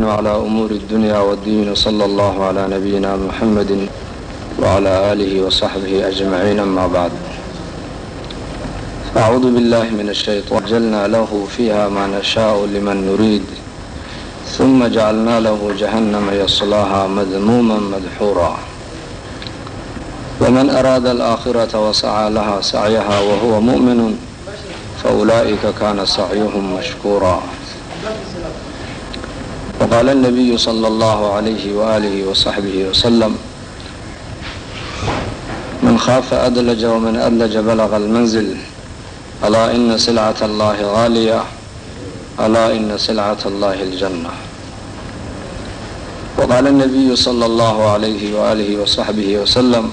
على أمور الدنيا والدين صلى الله على نبينا محمد وعلى آله وصحبه أجمعين. أما بعد، أعوذ بالله من الشيطان. جعلنا له فيها ما نشاء لمن نريد ثم جعلنا له جهنم يصلاها مذموما مدحورا ومن أراد الآخرة وسعى لها سعيها وهو مؤمن فأولئك كان سعيهم مشكورا. وقال النبي صلى الله عليه وآله وصحبه وسلم: من خاف أدلج ومن أدلج بلغ المنزل ألا إن سلعة الله غالية ألا إن سلعة الله الجنة. وقال النبي صلى الله عليه وآله وصحبه وسلم: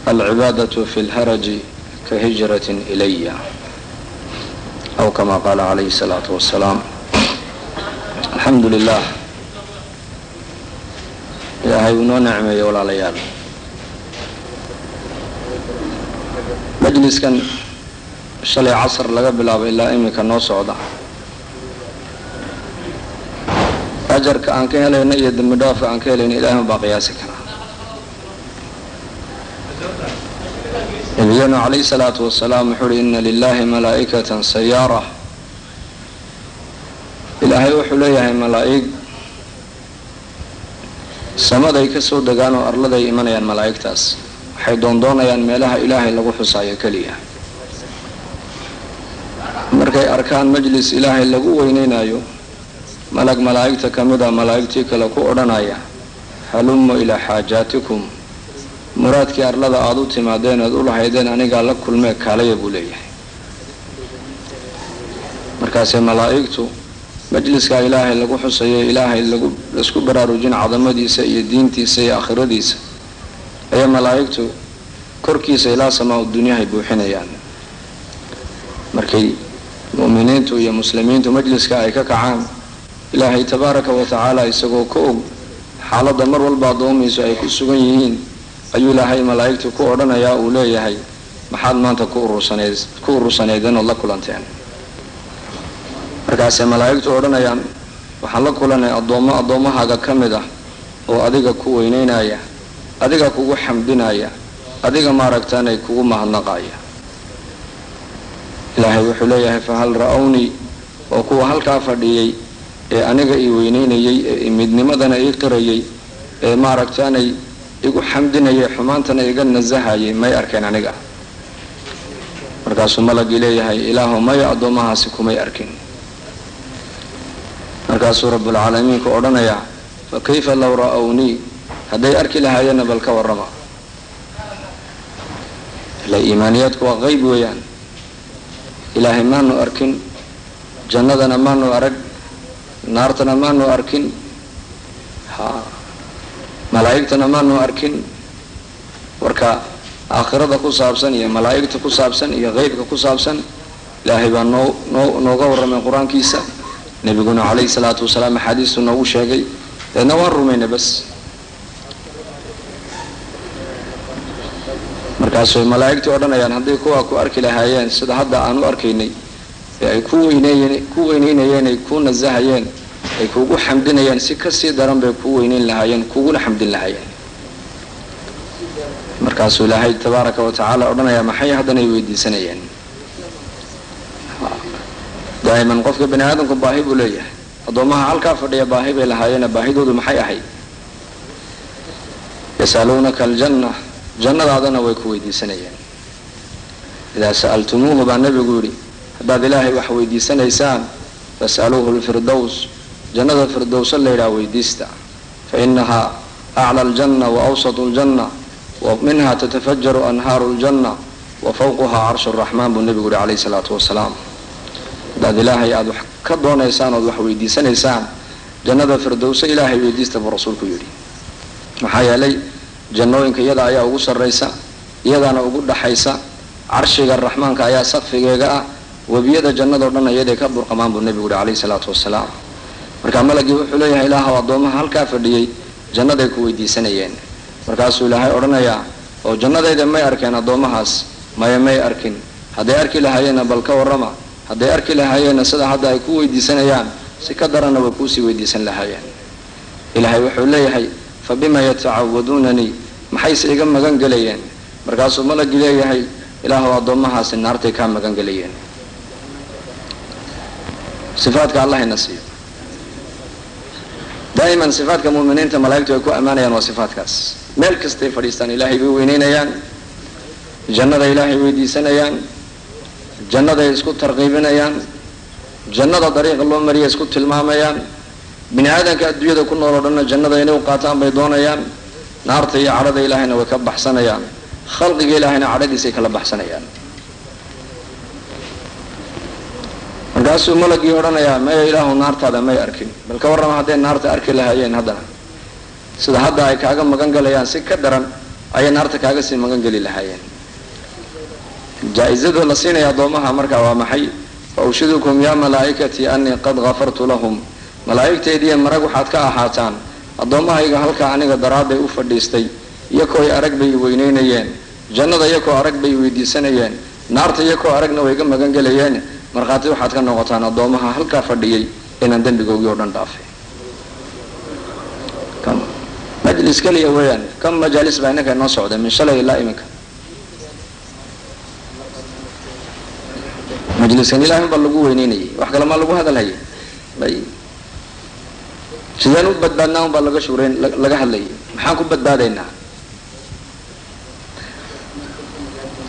العبادة في الهرج كهجرة إلي، أو كما قال عليه الصلاة والسلام. الحمد لله، ilaahay uu noo nicmeeyo walaalayaal. majliskan shalay casar laga bilaabo ilaa iminka noo socda, ajarka aan ka helayna iyo dembi dhaafka aan ka helayna ilaahay baa qiyaasi karaa. nabigeenu calayhi salaatu wasalaam wuxuu uhi: inna lilaahi malaa'ikatan sayaara. ilaahay wuxuu leeyahay malaa'ig samaday ka soo degaan oo arladay imanayaan. malaa'igtaas waxay doondoonayaan meelaha ilaahay lagu xusaayo keliya. markay arkaan majlis ilaahay lagu weyneynayo, malag malaa'igta ka mid a malaa'igtii kale ku odhanaya: halummu ilaa xaajaatikum, muraadkii arlada aada u timaadeen oad u lahaydeen anigaa la kulmee kaalaya buu leeyahay. markaasee malaa'igtu majliskaa ilaahay lagu xusayo, ilaahay laisku baraarujin cadamadiisa iyo diintiisa iyo aakhiradiisa, ayaa malaa'igtu korkiisa ilaa samaa dunyahay buuxinayaan. markay mu'miniintu iyo muslimiintu majliska ay ka kacaan, ilaahay tabaaraka wa tacaala isagoo ka og xaaladda mar walba addoomiisu ay ku sugan yihiin, ayuu ilaahay malaa'igtu ku odhanayaa, uu leeyahay: maxaad maanta ku urursaneydeen ood la kulanteen? markaasay malaa'igtu odhanayaan: waxaan la kulanay addoommahaaga ka mid ah oo adiga ku weyneynaya, adiga kugu xamdinaya, adiga maaragtaanay kugu mahadnaqaya. ilaahay wuxuu leeyahay: fahal ra'awnii, oo kuwa halkaa fadhiyey ee aniga ii weyneynayey, ee midnimadana ii qirayey, ee maaragtaanay igu xamdinayay, xumaantana iga nasahayay, may arkeen aniga? markaasuu malagii leeyahay: ilaahu maya, addoommahaasi kumay arkin. markaasuu rabbulcaalamiin ku odhanayaa: fa kayfa low ra'awnii, hadday arki lahaayeenna bal ka warrama. ila iimaaniyaadku waa qayb weeyaan. ilaahay maanu arkin, jannadana maanu arag, naartana maanu arkin, malaa'igtana maanu arkin. warka aakhirada ku saabsan iyo malaa'igta ku saabsan iyo qaybka ku saabsan ilaahay baa nooga warramay qur-aankiisa. nebiguna calayhi salaatu wasalaam axaadiistu noogu sheegay, deedna waan rumaynay bas. markaasay malaa'igtii odhanayaan: hadday kuwaa ku arki lahaayeen sida hadda aan u arkaynay, ee ay ku weyneynayeen, ay ku nasahayeen, ay kugu xamdinayeen, si kasii daran bay ku weyneyn lahaayeen, kuguna xamdin lahaayeen. markaasuu ilaahay tabaaraka wa tacaala odhanayaa: maxay haddanay weydiisanayeen? daa'iman qofka bani aadamku baahi buu leeyahay. addoommaha halkaa fadhiya baahi bay lahaayeena baahidoodu maxay ahayd? yasaluunaka aljanna, jannadaadana way ku weydiisanayeen. idaa sa'altumuuhu baa nebigu yidhi, haddaad ilaahay wax weydiisanaysaan, fas'aluuhu lfirdows, jannada firdowsa layidhaha weydiista. fa inahaa acla aljanna wa awsatu aljanna wa minha tatafajaru anhaaru aljanna wa fawquhaa carshu araxmaan buu nebigu yihi calayhi salaatu wasalaam. haddaad ilaahay aada wax ka doonaysaan ood wax weydiisanaysaan, jannada firdowsa ilaahay weydiista buu rasuulku yidhi. maxaa yeelay jannooyinka iyada ayaa ugu sarraysa, iyadaana ugu dhaxaysa, carshiga raxmaanka ayaa saqfigeega ah, webiyada jannadao dhan iyaday ka burqamaan buu nebigu yihi calayhi salaatu wasalaam. markaa malagii wuxuu leeyahay: ilaahow, addoommaha halkaa fadhiyey jannaday ku weydiisanayeen. markaasuu ilaahay odhanayaa: oo jannadayda may arkeen addoommahaas? maya, may arkin. hadday arki lahaayeenna bal ka warrama. hadday arki lahaayeenna sida hadda ay ku weydiisanayaan سكدرنا وكوسي ويديسن لهايان إلهي وحو ليهي فبما يتعودونني محيس إيقام مغان قليان مركاسو ملق ليهي إلهو أضمها سنارتي كان مغان قليان صفاتك الله النسيب دائما صفاتك مؤمنين ملائكته يكون أمانيا وصفاتك ملك استيفريستان إلهي بوينينيان جنة إلهي ويديسنيان جنة يسكت ترغيبنيان جنة طريق الله مريا يسكت الماميان بني آدم كأدوية كنا ردنا جنة ينو قاتان بيضونيان نارتي عرض إلهينا وكب حسنيان خلق إلهينا عرض سيكلا بحسنيان قاسوا ملك يورنا يا ما إله نارت هذا ما يأركن بل كورنا هذين نارت أركن لها ين هذا سيدا هذا أي كأجا مكان قليان سكدرن أي نارت كأجا سي مكان قليل لها ين جائزة لسين يا ضومها مركا ومحي فأشهدكم يا ملائكتي أني قد غفرت لهم ملائكتي دي مرقوا حتى أحاتان الضومها يجهلك عني قدرات أفرديستي يكو يأرك بي وينين جنة يكو أرك بي ويدي سنين نارت يكو أركنا ويجا مكان قليان markhaati waxaad ka noqotaan adoomaha halka fadhiyay inaan dambigoogii oo dhan dhaafay kam majlis kaliya weeyaan kam majalis baa inaka noo socda min shalay ilaa iminka majliskan ilaahay baa lagu weyneynayay wax kale ma lagu hadalhayay bay sidaan u badbaadnaa baa laga shuureen laga hadlayay maxaan ku badbaadaynaa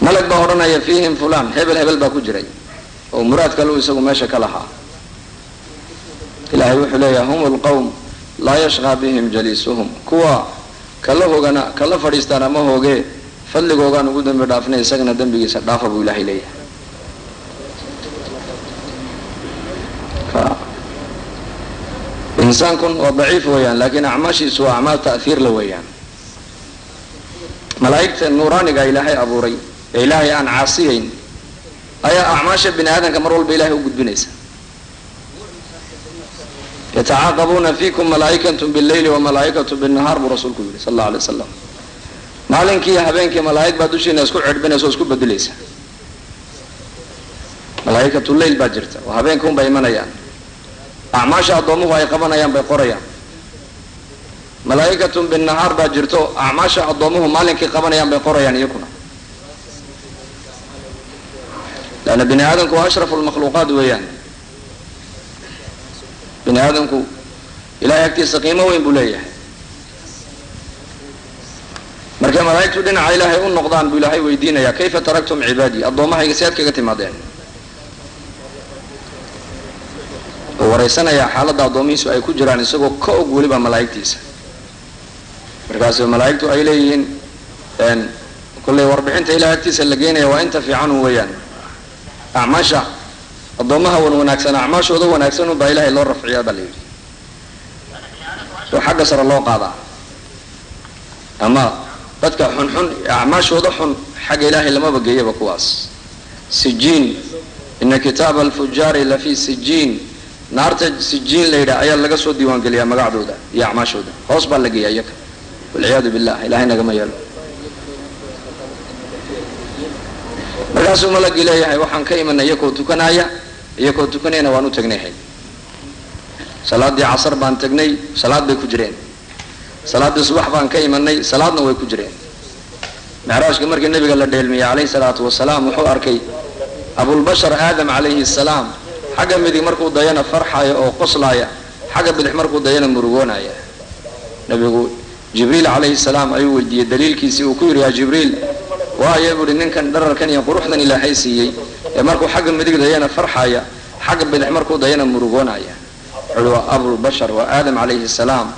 malag baa odhanaya fiihim fulaan hebel baa ku jiray ومراد كلو يسوي ماشي كلها إلهي وحليا هم القوم لا يشغى بهم جليسهم كوا كله جنا كله فريستانا ما هو جه فل جوجا نقول دم بدافنه سجنا دم بيجي سدافع أبو إلهي ليه إنسان كن ضعيف ويان لكن أعماشي سوى أعمال تأثير لويان ملائكة النوراني قال إلهي أبو ري إلهي عن عاصيين أي أعماش ابن آدم كمروا بالله وجود بنيسا يتعاقبون فيكم ملائكة بالليل وملائكة بالنهار برسولكم صلى الله عليه وسلم مالك يا هبينك ملائكة بدوشين يسكوا عربنا يسكوا بدليسا ملائكة الليل باجرتا وهبينكم بيمنيان أعماش أضموها يقبنا يان بقريان ملائكة بالنهار باجرتو أعماش أضموه مالك يقبنا يان بقريان يكون لأن بني آدمكو أشرف المخلوقات ويان بني آدمكو إلهي أكتي سقيمة وين بوليه مركا ملايكتو دينا إلهي النقضان بإلهي ويدينا يا كيف تركتم عبادي الضوما هي سيادك كتمادين وريسانا يا حالة الضوميسو أي كجران يسوكو كوك ولبا ملايكتيس مركا سيو ملايكتو إليهين كل 40 إلهي أكتيس اللقينا وإنت في عنه ويان أعماشا الضومها وناكسن أعماشا وذو وناكسن وبا إلهي الله رفعيا بالليل وحق سر الله قاضع أما بدك حن أعماشا وذو حن حق إلهي لما بقى يبقواس سجين إن كتاب الفجار لفي سجين نارت سجين ليدا أيا لقى صوت ديوان قال يا مقعدو ده يا أعماشا ده خاص باللقي أيك والعياذ بالله إلهي نقم يلو markaasuu malagii leeyahay waxaan ka imanay iyakoo tukanayna waan u tagnay salaadii casar baan tagnay salaad bay ku jireen salaadii subax baan ka imanay salaadna way ku jireen micraajka markii nabiga la dheelmiyay calayhi salaatu wasalaam wuxuu arkay abul bashar aadam calayhi salaam xagga midig markuu dayana farxaya oo qoslaaya xagga bidix markuu dayana murugoonaya nabigu jibriil calayhi salaam ayuu weydiiyey daliilkiisii uu ku yiri yaa jibriil waayo buri ninkan dhararkan iyo quruxdan ilaahay siiyay ee markuu xagga midig dayana farxaya xagga bidix markuu dayana murugoonaya wuxuu abul bashar wa aadam calayhi salaam